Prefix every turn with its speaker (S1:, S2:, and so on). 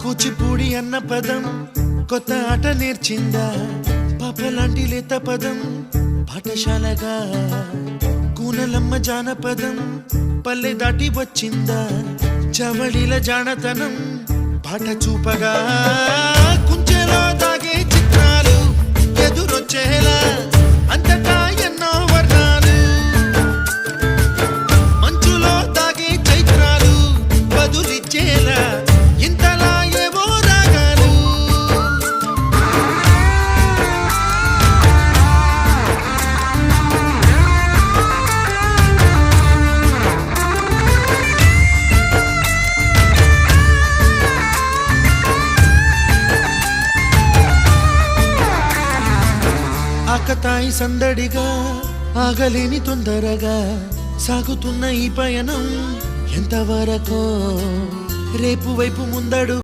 S1: కూచిపూడి అన్న పదం కొత్త ఆట నేర్చిందా, పాపలాంటి లేత పదం పాఠశాలగా. కూనలమ్మ జానపదం పల్లె దాటి వచ్చిందా, చవళిల జానతనం పాట చూపగా. కుంచెలో దాగే చిత్రాలు ఎదురొచ్చేలా అంతటా ఎన్నో వర్ణాలు, మంచులో దాగే చైత్రాలు బదులిచ్చేలా ఇంతలా ఏవో రాగాలు. ఆకతాయి సందడిగా ఆగలేని తొందరగా సాగుతున్న ఈ పయనం ఎంతవరకో రేపు వైపు ముందడు